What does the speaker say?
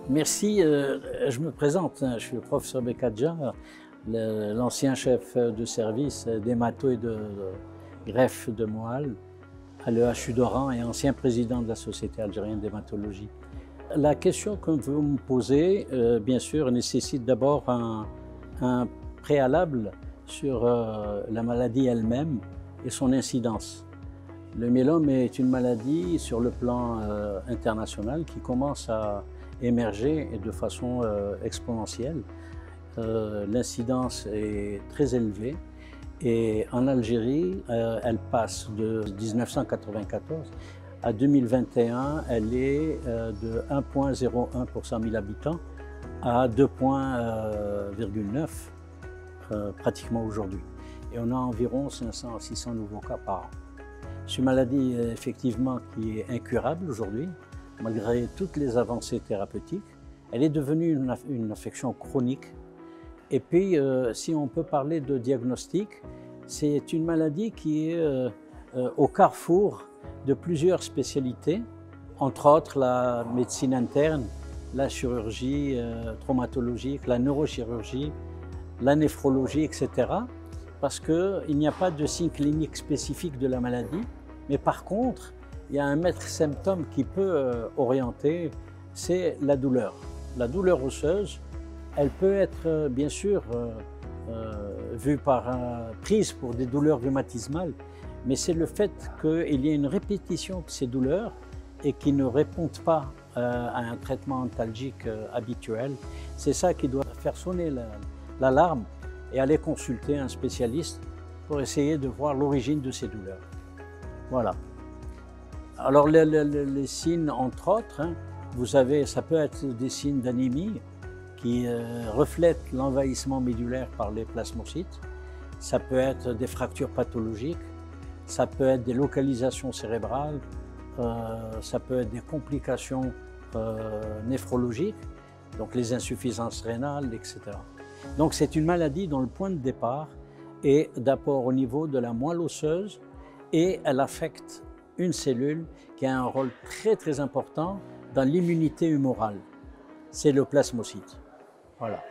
Merci, je me présente, je suis le professeur Bekadja, l'ancien chef de service d'hémato et de greffe de moelle à l'EHU d'Oran et ancien président de la Société algérienne d'hématologie. La question que vous me posez, bien sûr, nécessite d'abord un préalable sur la maladie elle-même et son incidence. Le myélome est une maladie sur le plan international qui commence à émerger de façon exponentielle. L'incidence est très élevée et en Algérie, elle passe de 1994 à 2021, elle est de 1,01 pour 100 000 habitants à 2,9 pratiquement aujourd'hui. Et on a environ 500 à 600 nouveaux cas par an. C'est une maladie effectivement qui est incurable aujourd'hui, malgré toutes les avancées thérapeutiques. Elle est devenue une affection chronique. Et puis, si on peut parler de diagnostic, c'est une maladie qui est au carrefour de plusieurs spécialités, entre autres la médecine interne, la chirurgie traumatologique, la neurochirurgie, la néphrologie, etc. Parce qu'il n'y a pas de signe clinique spécifique de la maladie, mais par contre, il y a un maître symptôme qui peut orienter, c'est la douleur. La douleur osseuse, elle peut être bien sûr prise pour des douleurs rhumatismales, mais c'est le fait qu'il y ait une répétition de ces douleurs et qui ne répondent pas à un traitement antalgique habituel. C'est ça qui doit faire sonner l'alarme et aller consulter un spécialiste pour essayer de voir l'origine de ces douleurs. Voilà. Alors les signes, entre autres, vous avez, ça peut être des signes d'anémie qui reflètent l'envahissement médulaire par les plasmocytes. Ça peut être des fractures pathologiques, ça peut être des localisations cérébrales, ça peut être des complications néphrologiques, donc les insuffisances rénales, etc. Donc c'est une maladie dont le point de départ est d'abord au niveau de la moelle osseuse et elle affecte une cellule qui a un rôle très important dans l'immunité humorale. C'est le plasmocyte. Voilà.